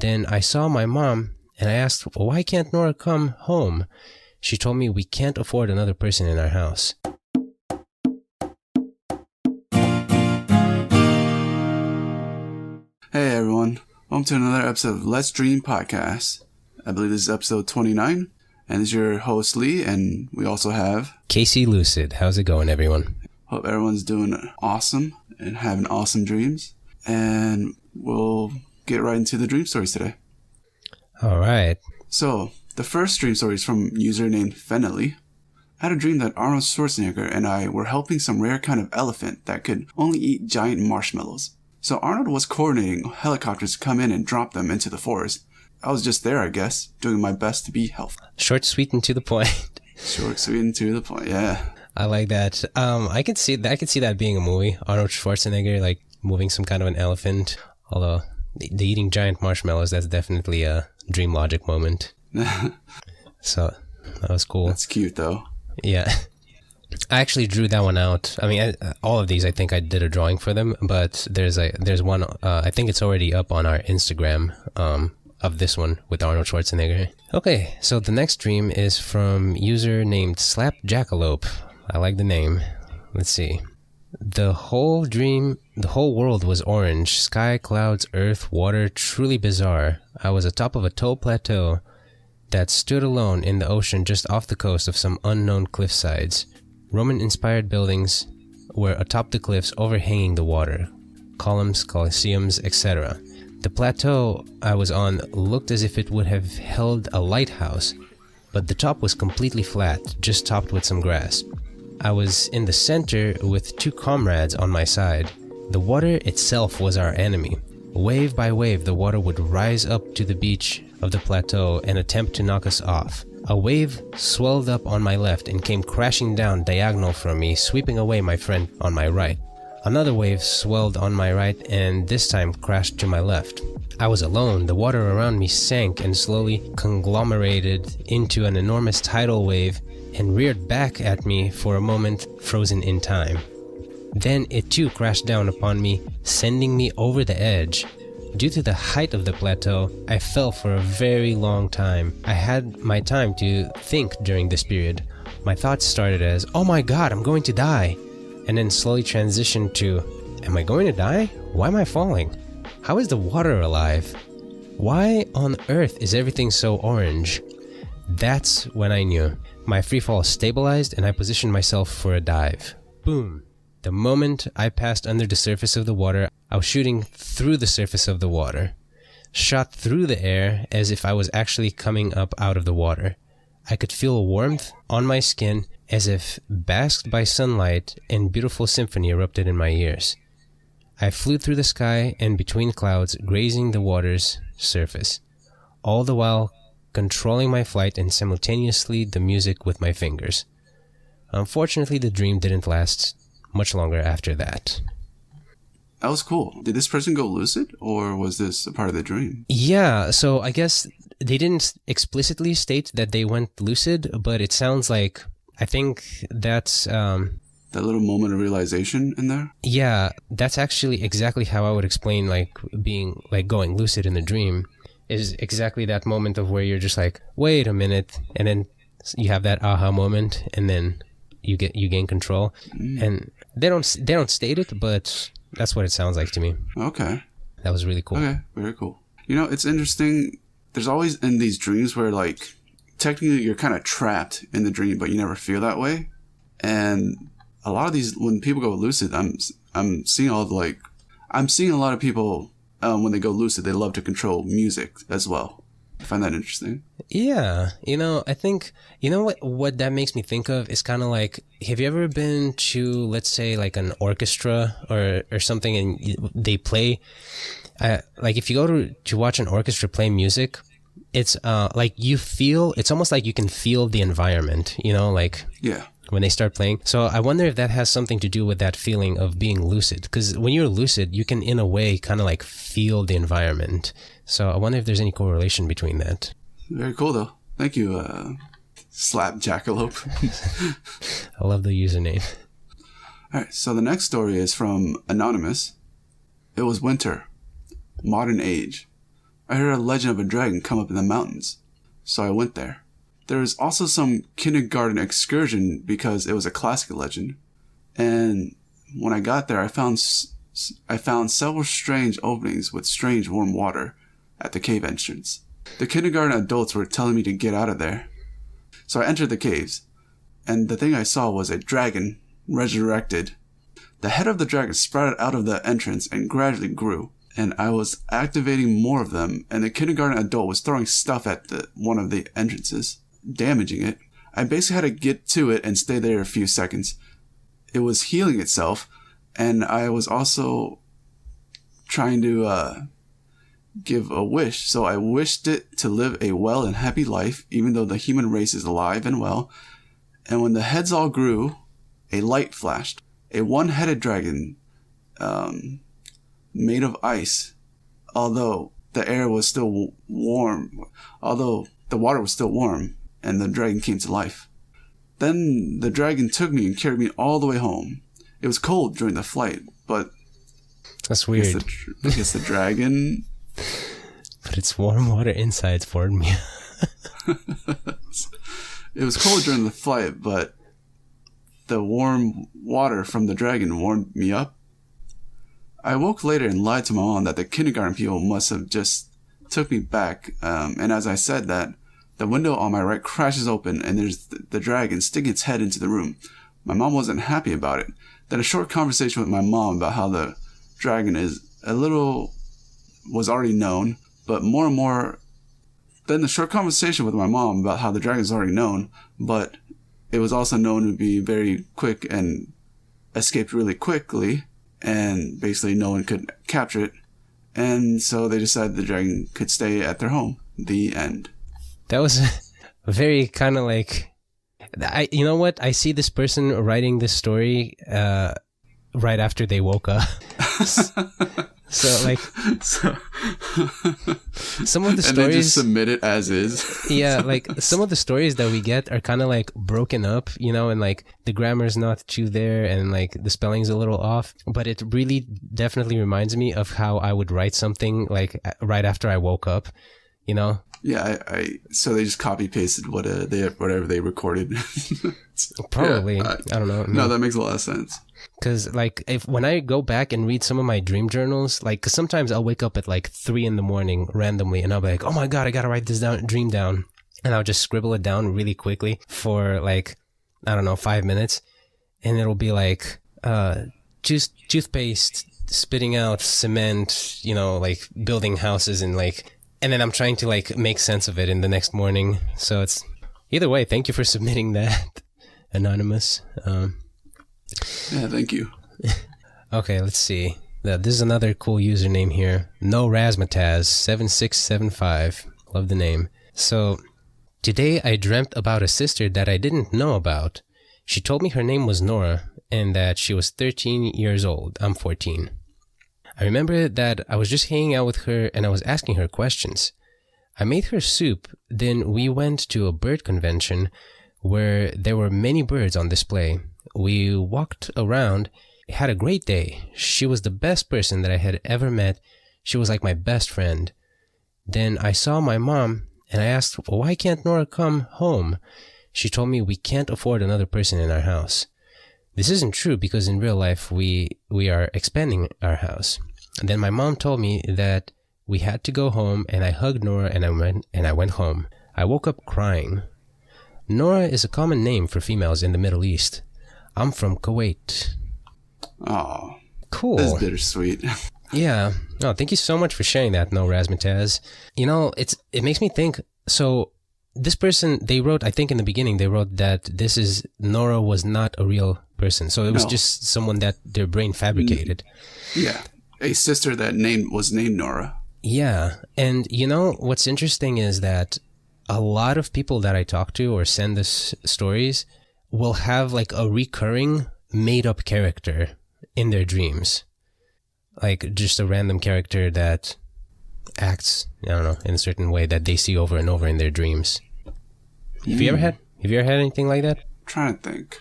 Then I saw my mom, and I asked, why can't Nora come home? She told me we can't afford another person in our house. Hey everyone, welcome to another episode of Let's Dream Podcast. I believe this is episode 29, and this is your host Lee, and we also have... Casey Lucid. How's it going, everyone? Hope everyone's doing awesome and having awesome dreams, and we'll get right into the dream stories today. Alright. So, the first dream story is from a user named Fennelly. I had a dream that Arnold Schwarzenegger and I were helping some rare kind of elephant that could only eat giant marshmallows. So Arnold was coordinating helicopters to come in and drop them into the forest. I was just there, I guess, doing my best to be helpful. Short, sweet, and to the point. Short, sweet, and to the point, yeah. I like that. I could see that being a movie. Arnold Schwarzenegger, like, moving some kind of an elephant. Although, the eating giant marshmallows, that's definitely a dream logic moment. So, that was cool. That's cute, though. Yeah. I actually drew that one out. I mean, all of these, I think I did a drawing for them, but there's one, I think it's already up on our Instagram, of this one with Arnold Schwarzenegger. Okay, so the next dream is from user named Slap Jackalope. I like the name. Let's see. The whole world was orange. Sky, clouds, earth, water, truly bizarre. I was atop of a tall plateau that stood alone in the ocean just off the coast of some unknown cliff sides. Roman-inspired buildings were atop the cliffs overhanging the water. Columns, coliseums, etc. The plateau I was on looked as if it would have held a lighthouse, but the top was completely flat, just topped with some grass. I was in the center with two comrades on my side. The water itself was our enemy. Wave by wave, the water would rise up to the beach of the plateau and attempt to knock us off. A wave swelled up on my left and came crashing down diagonal from me, sweeping away my friend on my right. Another wave swelled on my right and this time crashed to my left. I was alone. The water around me sank and slowly conglomerated into an enormous tidal wave and reared back at me for a moment, frozen in time. Then it too crashed down upon me, sending me over the edge. Due to the height of the plateau, I fell for a very long time. I had my time to think during this period. My thoughts started as, oh my god, I'm going to die, and then slowly transitioned to, am I going to die? Why am I falling? How is the water alive? Why on earth is everything so orange? That's when I knew. My freefall stabilized and I positioned myself for a dive. Boom. The moment I passed under the surface of the water, I was shooting through the surface of the water. Shot through the air as if I was actually coming up out of the water. I could feel warmth on my skin as if basked by sunlight, and beautiful symphony erupted in my ears. I flew through the sky and between clouds, grazing the water's surface, all the while controlling my flight and simultaneously the music with my fingers. Unfortunately, the dream didn't last much longer after that. That was cool. Did this person go lucid, or was this a part of the dream? Yeah, so I guess they didn't explicitly state that they went lucid, but it sounds like, I think that's... that little moment of realization in there? Yeah, that's actually exactly how I would explain, like, being, like, going lucid in the dream, is exactly that moment of where you're just like, wait a minute, and then you have that aha moment, and then you gain control. And they don't state it, but that's what it sounds like to me. Okay. That was really cool. Okay, very cool. You know, it's interesting. There's always in these dreams where, like, technically you're kind of trapped in the dream, but you never feel that way. And a lot of these, when people go lucid, I'm seeing a lot of people when they go lucid, they love to control music as well. I find that interesting. Yeah, I think, what that makes me think of is kind of like, have you ever been to, let's say, like an orchestra or something, and they play, like if you go to watch an orchestra play music, it's like it's almost like you can feel the environment, like, yeah, when they start playing. So I wonder if that has something to do with that feeling of being lucid, because when you're lucid, you can in a way kind of like feel the environment. So I wonder if there's any correlation between that. Very cool, though. Thank you, Slap Jackalope. I love the username. All right, so the next story is from Anonymous. It was winter, modern age. I heard a legend of a dragon come up in the mountains. So I went there. There was also some kindergarten excursion because it was a classic legend. And when I got there, I found several strange openings with strange warm water at the cave entrance. The kindergarten adults were telling me to get out of there. So I entered the caves, and the thing I saw was a dragon resurrected. The head of the dragon sprouted out of the entrance and gradually grew, and I was activating more of them, and the kindergarten adult was throwing stuff at one of the entrances, damaging it. I basically had to get to it and stay there a few seconds. It was healing itself, and I was also trying to give a wish. So I wished it to live a well and happy life, even though the human race is alive and well. And when the heads all grew, a light flashed. A one-headed dragon made of ice, although the air was still warm, although the water was still warm, and the dragon came to life. Then the dragon took me and carried me all the way home. It was cold during the flight, but that's weird. I guess the dragon... But it's warm water inside for me. It was cold during the flight, but the warm water from the dragon warmed me up. I woke later and lied to my mom that the kindergarten people must have just took me back. And as I said that, the window on my right crashes open and there's the dragon sticking its head into the room. My mom wasn't happy about it. Then a short conversation with my mom about how the dragon was already known, but more and more. Then the short conversation with my mom about how the dragon is already known, but it was also known to be very quick and escaped really quickly, and basically no one could capture it. And so they decided the dragon could stay at their home. The end. That was very kind of like, you know what? I see this person writing this story right after they woke up. So like, some of the stories, and then just submit it as is. Yeah, like some of the stories that we get are kind of like broken up, you know, and like the grammar's not too there, and like the spelling's a little off. But it really definitely reminds me of how I would write something like right after I woke up, you know. Yeah, so they just copy pasted whatever they recorded. Probably, I don't know. No, that makes a lot of sense. Because like when I go back and read some of my dream journals, like, cause sometimes I'll wake up at like 3 a.m. randomly, and I'll be like, oh my god, I gotta write this dream down, and I'll just scribble it down really quickly for like, I don't know, 5 minutes, and it'll be like toothpaste spitting out cement, you know, like building houses, and then I'm trying to like make sense of it in the next morning. So it's either way. Thank you for submitting that, Anonymous. Yeah, thank you. Okay, let's see. This is another cool username here. No Razmataz 7675. Love the name. So, today I dreamt about a sister that I didn't know about. She told me her name was Nora and that she was 13 years old. I'm 14. I remember that I was just hanging out with her and I was asking her questions. I made her soup, then we went to a bird convention where there were many birds on display. We walked around, had a great day. She was the best person that I had ever met. She was like my best friend. Then I saw my mom and I asked, why can't Nora come home? She told me we can't afford another person in our house. This isn't true because in real life we are expanding our house. And then my mom told me that we had to go home, and I hugged Nora and I went home. I woke up crying. Nora is a common name for females in the Middle East. I'm from Kuwait. Oh, cool. That's bittersweet. Yeah. No, thank you so much for sharing that, No Razmataz. You know, it makes me think. So this person, they wrote, I think in the beginning, they wrote that Nora was not a real person. So it was just someone that their brain fabricated. Yeah. A sister that was named Nora. Yeah. And you know, what's interesting is that a lot of people that I talk to or send us stories will have like a recurring made-up character in their dreams. Like just a random character that acts, I don't know, in a certain way that they see over and over in their dreams. Have you ever had anything like that? I'm trying to think.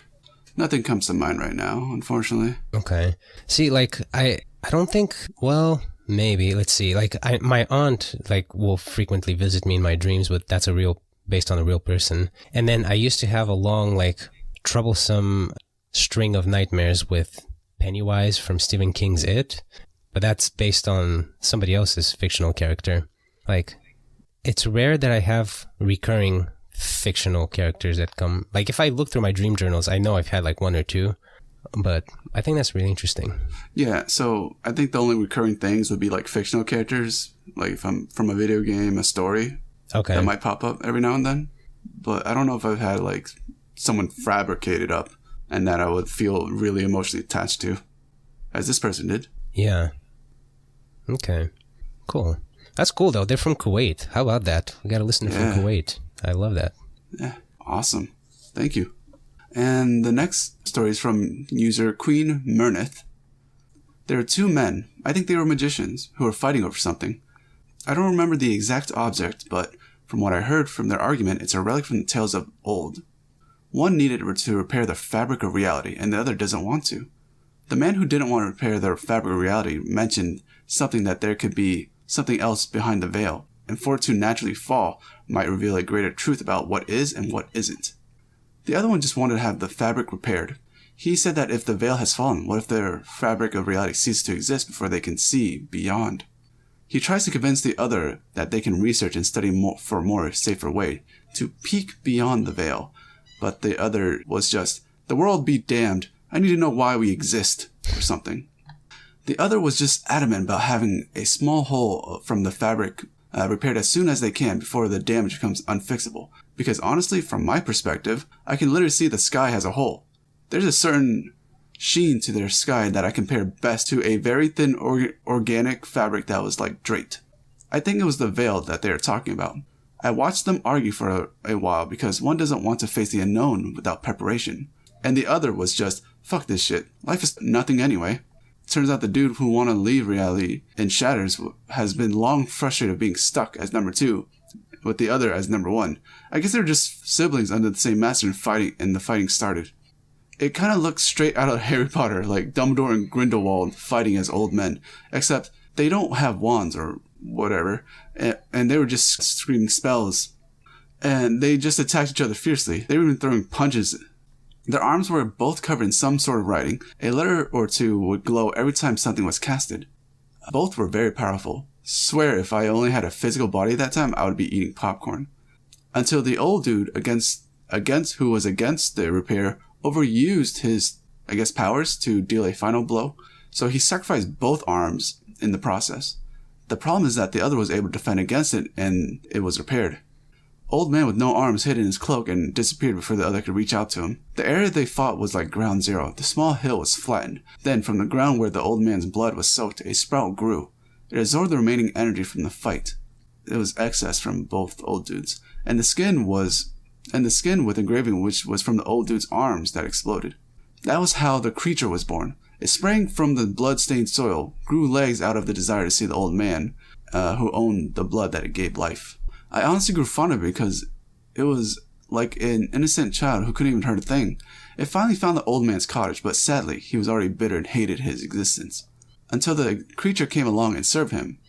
Nothing comes to mind right now, unfortunately. Okay. See, like, I don't think, well, Maybe. Let's see. Like my aunt like will frequently visit me in my dreams, but that's based on a real person. And then I used to have a long like troublesome string of nightmares with Pennywise from Stephen King's It, but that's based on somebody else's fictional character. Like, it's rare that I have recurring fictional characters that come. Like, if I look through my dream journals, I know I've had like one or two, but I think that's really interesting. Yeah, so I think the only recurring things would be like fictional characters, like from a video game, a story. Okay. That might pop up every now and then. But I don't know if I've had like someone fabricated up and that I would feel really emotionally attached to, as this person did. Yeah. Okay. Cool. That's cool, though. They're from Kuwait. How about that? We got a listener from Kuwait. I love that. Yeah. Awesome. Thank you. And the next story is from user Queen Mernith. There are two men, I think they were magicians, who are fighting over something. I don't remember the exact object, but from what I heard from their argument, it's a relic from the tales of old. One needed to repair the fabric of reality, and the other doesn't want to. The man who didn't want to repair the fabric of reality mentioned something that there could be something else behind the veil, and for it to naturally fall might reveal a greater truth about what is and what isn't. The other one just wanted to have the fabric repaired. He said that if the veil has fallen, what if their fabric of reality ceases to exist before they can see beyond? He tries to convince the other that they can research and study for a more safer way to peek beyond the veil, but the other was just, "The world be damned, I need to know why we exist," or something. The other was just adamant about having a small hole from the fabric repaired as soon as they can before the damage becomes unfixable. Because honestly, from my perspective, I can literally see the sky has a hole. There's a certain sheen to their sky that I compare best to a very thin organic fabric that was like draped. I think it was the veil that they were talking about. I watched them argue for a while because one doesn't want to face the unknown without preparation. And the other was just, fuck this shit. Life is nothing anyway. Turns out the dude who wanted to leave reality in shatters has been long frustrated of being stuck as number 2, with the other as number 1. I guess they were just siblings under the same master and the fighting started. It kind of looks straight out of Harry Potter, like Dumbledore and Grindelwald fighting as old men, except they don't have wands or whatever, and they were just screaming spells, and they just attacked each other fiercely. They were even throwing punches. Their arms were both covered in some sort of writing. A letter or two would glow every time something was casted. Both were very powerful. Swear if I only had a physical body at that time, I would be eating popcorn. Until the old dude who was against the repair overused his, powers to deal a final blow. So he sacrificed both arms in the process. The problem is that the other was able to defend against it and it was repaired. Old man with no arms hid in his cloak and disappeared before the other could reach out to him. The area they fought was like ground zero. The small hill was flattened. Then, from the ground where the old man's blood was soaked, a sprout grew. It absorbed the remaining energy from the fight. It was excess from both old dudes. And the skin with engraving which was from the old dude's arms that exploded. That was how the creature was born. It sprang from the blood-stained soil, grew legs out of the desire to see the old man, who owned the blood that it gave life. I honestly grew fond of it because it was like an innocent child who couldn't even hurt a thing. It finally found the old man's cottage, but sadly, he was already bitter and hated his existence. Until the creature came along and served him.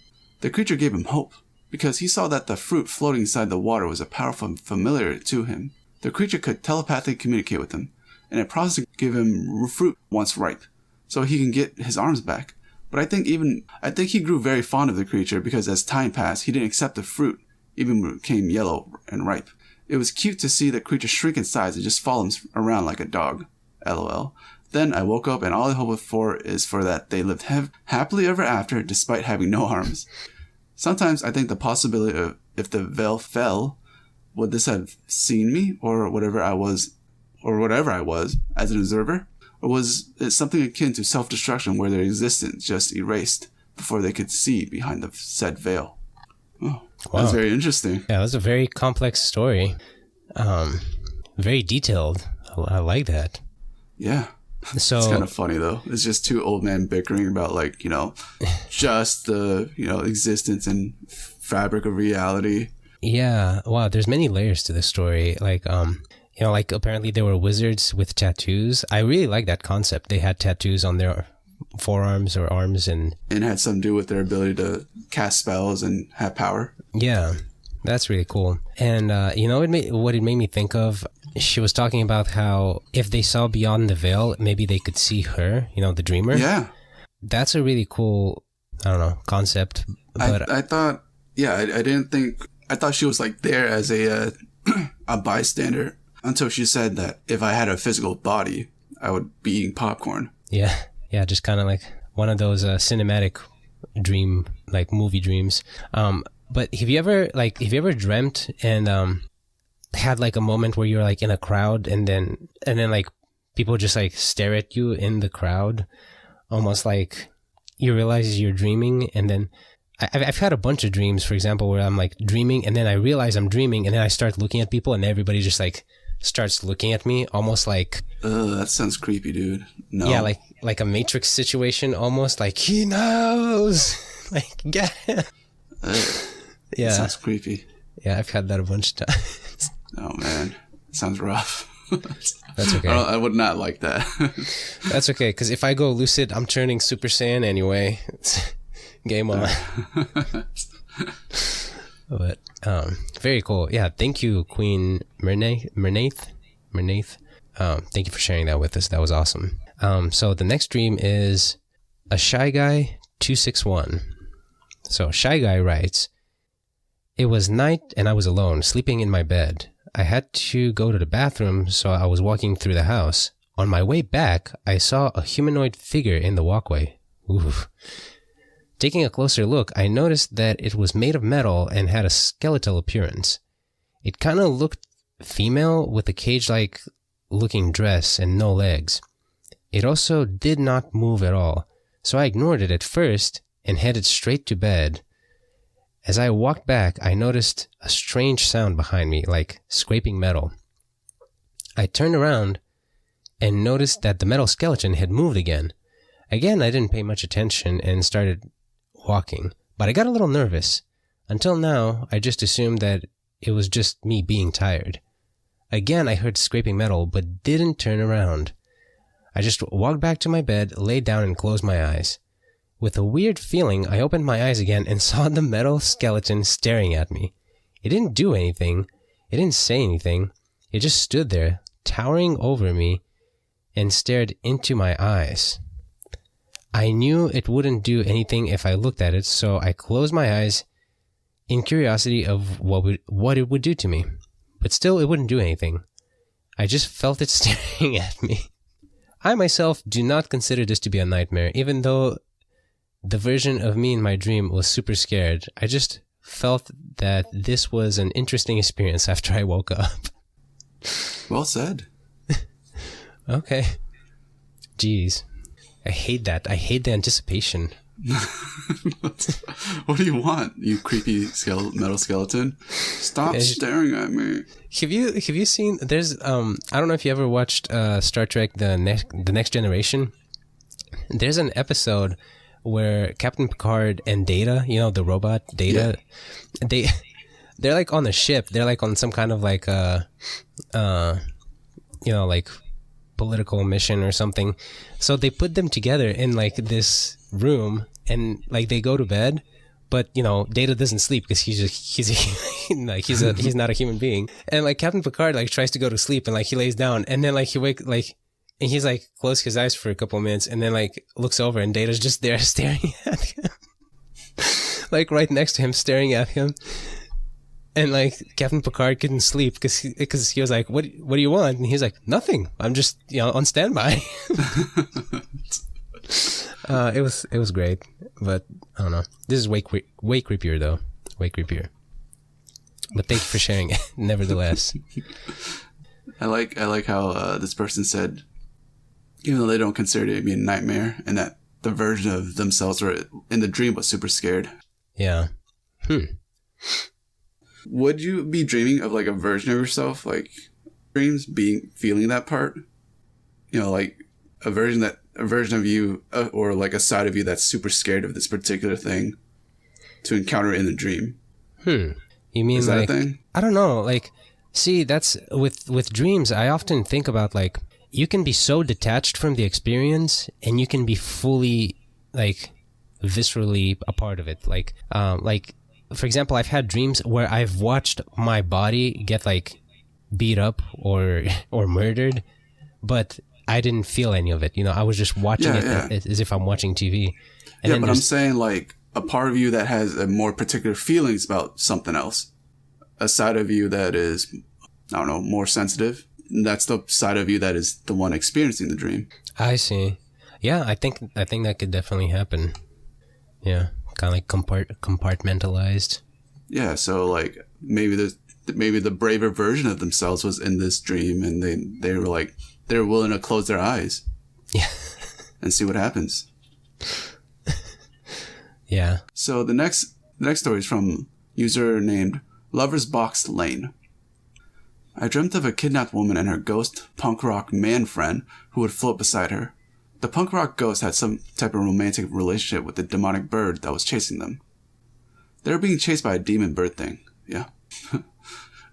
The creature gave him hope, because he saw that the fruit floating inside the water was a powerful familiar to him. The creature could telepathically communicate with him, and it promised to give him fruit once ripe, so he can get his arms back. But I think he grew very fond of the creature because as time passed, he didn't accept the fruit, even when it became yellow and ripe. It was cute to see the creature shrink in size and just follow him around like a dog. LOL. Then I woke up and all I hope for is for that they lived happily ever after despite having no arms. Sometimes I think the possibility of if the veil fell, would this have seen me or whatever I was as an observer? Or was it something akin to self-destruction where their existence just erased before they could see behind the said veil? Oh, wow. That's very interesting. Yeah, that's a very complex story. Very detailed. I like that. Yeah. So, it's kind of funny though. It's just two old men bickering about just the, existence and fabric of reality. Yeah. Wow. There's many layers to this story. Like apparently there were wizards with tattoos. I really like that concept. They had tattoos on their forearms or arms, and had something to do with their ability to cast spells and have power. yeah, that's really cool. And what it made me think of, she was talking about how if they saw beyond the veil, maybe they could see her, the dreamer. Yeah. That's a really cool, I don't know, concept. But I thought, I didn't think, I thought she was like there as a bystander until she said that if I had a physical body, I would be eating popcorn. Yeah, just kind of like one of those cinematic dream, like movie dreams. But have you ever dreamt and had like a moment where you're like in a crowd and then like people just like stare at you in the crowd, almost like you realize you're dreaming, and then I've had a bunch of dreams, for example, where I'm like dreaming and then I realize I'm dreaming and then I start looking at people and everybody just like starts looking at me, almost like... that sounds creepy, dude. No. Yeah, like a Matrix situation, almost like, he knows! Like, yeah. Yeah. That sounds creepy. Yeah, I've had that a bunch of times. Oh, man. Sounds rough. That's okay. I would not like that. That's okay, because if I go lucid, I'm turning Super Saiyan anyway. Game on. But very cool. Yeah, thank you, Queen Mernaith. Thank you for sharing that with us. That was awesome. So the next dream is a Shy Guy 261. So Shy Guy writes, "It was night and I was alone, sleeping in my bed. I had to go to the bathroom, so I was walking through the house. On my way back, I saw a humanoid figure in the walkway. Oof. Taking a closer look, I noticed that it was made of metal and had a skeletal appearance. It kind of looked female with a cage-like looking dress and no legs. It also did not move at all, so I ignored it at first and headed straight to bed. As I walked back, I noticed a strange sound behind me, like scraping metal. I turned around and noticed that the metal skeleton had moved again. Again, I didn't pay much attention and started walking, but I got a little nervous. Until now, I just assumed that it was just me being tired. Again, I heard scraping metal, but didn't turn around. I just walked back to my bed, laid down, and closed my eyes. With a weird feeling, I opened my eyes again and saw the metal skeleton staring at me. It didn't do anything. It didn't say anything. It just stood there, towering over me, and stared into my eyes. I knew it wouldn't do anything if I looked at it, so I closed my eyes in curiosity of what it would do to me. But still, it wouldn't do anything. I just felt it staring at me. I myself do not consider this to be a nightmare, even though the version of me in my dream was super scared. I just felt that this was an interesting experience after I woke up." Well said. Okay. Jeez. I hate that. I hate the anticipation. What do you want, you creepy metal skeleton? Stop staring at me. Have you seen? There's I don't know if you ever watched Star Trek: The Next Generation. There's an episode where Captain Picard and Data, the robot Data, they're like on the ship. They're like on some kind of like like political mission or something. So they put them together in like this room and like they go to bed, but Data doesn't sleep because he's not a human being. And like Captain Picard like tries to go to sleep and like he lays down and then like he and he's like closed his eyes for a couple minutes and then like looks over and Data's just there staring at him. Like right next to him staring at him. And like Captain Picard couldn't sleep because he was like, what do you want? And he's like, nothing. I'm just on standby. It was great, but I don't know. This is way creepier though. Way creepier. But thank you for sharing it. Nevertheless, I like how this person said, even though they don't consider it to be a nightmare, and that the version of themselves were in the dream was super scared. Yeah. Would you be dreaming of like a version of yourself, like dreams feeling that part? Like a version of you, or like a side of you that's super scared of this particular thing to encounter in the dream. You mean is that like a thing? I don't know. Like, see, that's with dreams. I often think about like you can be so detached from the experience, and you can be fully, like, viscerally a part of it. Like, for example, I've had dreams where I've watched my body get, like, beat up or murdered, but I didn't feel any of it. You know, I was just watching as if I'm watching TV. And yeah, but I'm saying, like, a part of you that has a more particular feelings about something else. A side of you that is, I don't know, more sensitive. That's the side of you that is the one experiencing the dream. I see. Yeah, I think that could definitely happen. Yeah, kind of like compartmentalized. Yeah, so like maybe the braver version of themselves was in this dream, and they were like they're willing to close their eyes. Yeah. And see what happens. Yeah. So the next story is from user named Lover's Box Lane. I dreamt of a kidnapped woman and her ghost punk rock man friend who would float beside her. The punk rock ghost had some type of romantic relationship with the demonic bird that was chasing them. They were being chased by a demon bird thing. Yeah.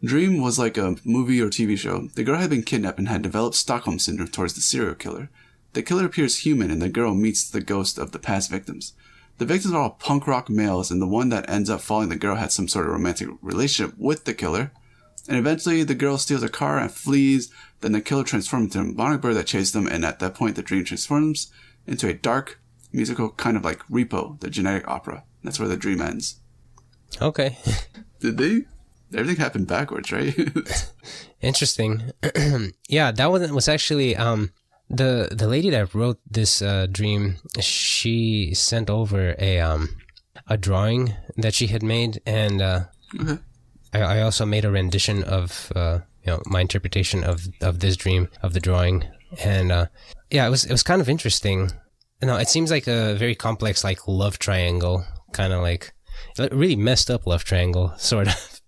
Dream was like a movie or TV show. The girl had been kidnapped and had developed Stockholm Syndrome towards the serial killer. The killer appears human and the girl meets the ghost of the past victims. The victims are all punk rock males, and the one that ends up following the girl had some sort of romantic relationship with the killer. And eventually the girl steals a car and flees. Then the killer transforms into a demonic bird that chases them, and at that point the dream transforms into a dark musical, kind of like Repo, the genetic opera. That's where the dream ends. Okay. Everything happened backwards, right? Interesting. Yeah, that one was actually the lady that wrote this dream. She sent over a drawing that she had made, and Okay. I also made a rendition of my interpretation of this dream, of the drawing, and it was kind of interesting. It seems like a very complex, like, love triangle, kind of like a really messed up love triangle, sort of.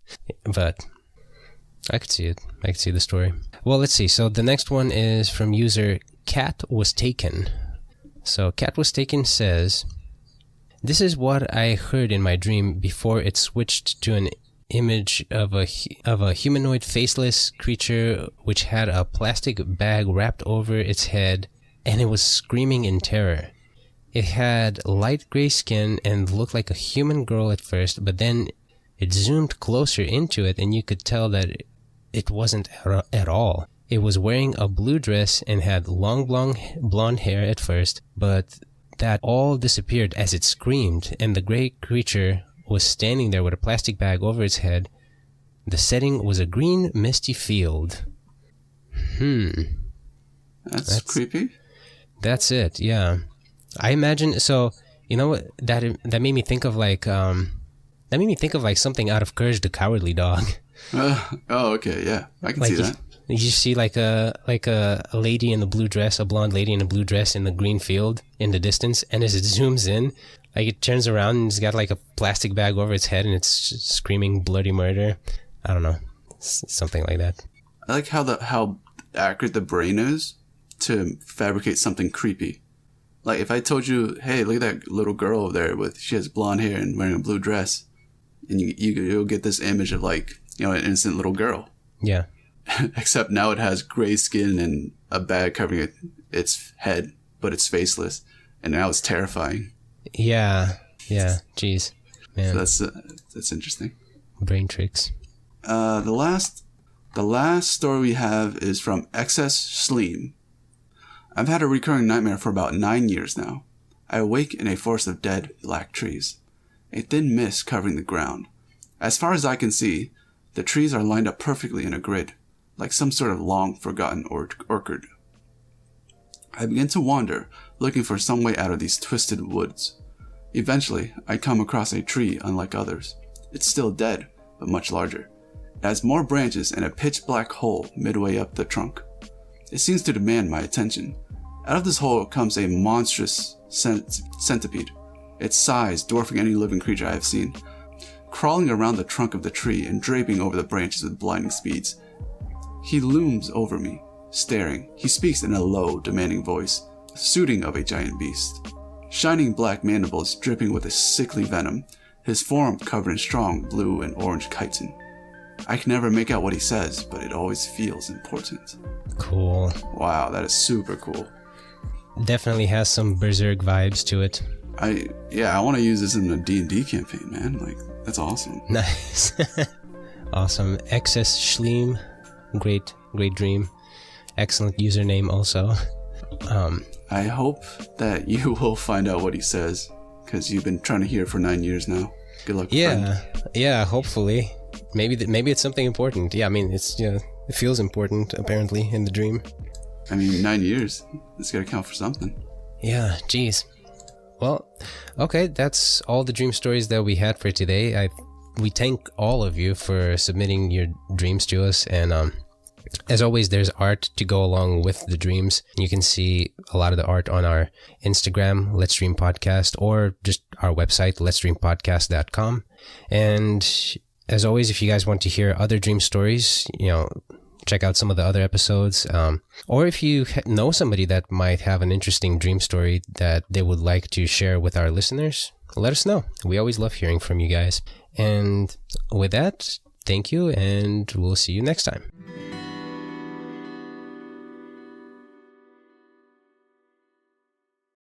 But I could see it. I could see the story. Well, let's see. So the next one is from user Cat Was Taken. So Cat Was Taken says, "This is what I heard in my dream before it switched to an image of a humanoid faceless creature which had a plastic bag wrapped over its head, and it was screaming in terror. It had light gray skin and looked like a human girl at first, but then it zoomed closer into it and you could tell that it wasn't at all. It was wearing a blue dress and had long blonde hair at first, but that all disappeared as it screamed, and the gray creature was standing there with a plastic bag over its head. The setting was a green, misty field." That's creepy. That's it, yeah. I imagine, so, you know what, that made me think of like, something out of Courage the Cowardly Dog. Okay, yeah. I can see that. You see like a lady in the blue dress, a blonde lady in a blue dress in the green field in the distance, and as it zooms in, like, it turns around and it's got like a plastic bag over its head and it's screaming bloody murder. I don't know. Something like that. I like how accurate the brain is to fabricate something creepy. Like, if I told you, hey, look at that little girl over there she has blonde hair and wearing a blue dress, and you'll get this image of, like, an innocent little girl. Yeah. Except now it has gray skin and a bag covering its head, but it's faceless, and now it's terrifying. Yeah. Jeez, man. So that's interesting. Brain tricks. The last story we have is from Excess Sleem. I've had a recurring nightmare for about 9 years now. I awake in a forest of dead, black trees. A thin mist covering the ground. As far as I can see, the trees are lined up perfectly in a grid, like some sort of long-forgotten orchard. I begin to wander, looking for some way out of these twisted woods. Eventually, I come across a tree unlike others. It's still dead, but much larger. It has more branches and a pitch-black hole midway up the trunk. It seems to demand my attention. Out of this hole comes a monstrous centipede, its size dwarfing any living creature I have seen. Crawling around the trunk of the tree and draping over the branches with blinding speeds. He looms over me, staring. He speaks in a low, demanding voice, suiting of a giant beast. Shining black mandibles dripping with a sickly venom, his form covered in strong blue and orange chitin. I can never make out what he says, but it always feels important. Cool. Wow, that is super cool. Definitely has some Berserk vibes to it. I want to use this in a D&D campaign, man. Like, that's awesome. Nice. Awesome. XS Schleem. Great dream. Excellent username also. I hope that you will find out what he says, because you've been trying to hear it for 9 years now. Good luck, friend. Yeah, hopefully. Maybe it's something important. Yeah, I mean, it's, it feels important, apparently, in the dream. I mean, 9 years. It's got to count for something. Yeah, geez. Well, okay, that's all the dream stories that we had for today. We thank all of you for submitting your dreams to us, and as always, there's art to go along with the dreams. You can see a lot of the art on our Instagram, Let's Dream Podcast, or just our website, letsdreampodcast.com. And as always, if you guys want to hear other dream stories, check out some of the other episodes. Or if you know somebody that might have an interesting dream story that they would like to share with our listeners, let us know. We always love hearing from you guys. And with that, thank you, and we'll see you next time.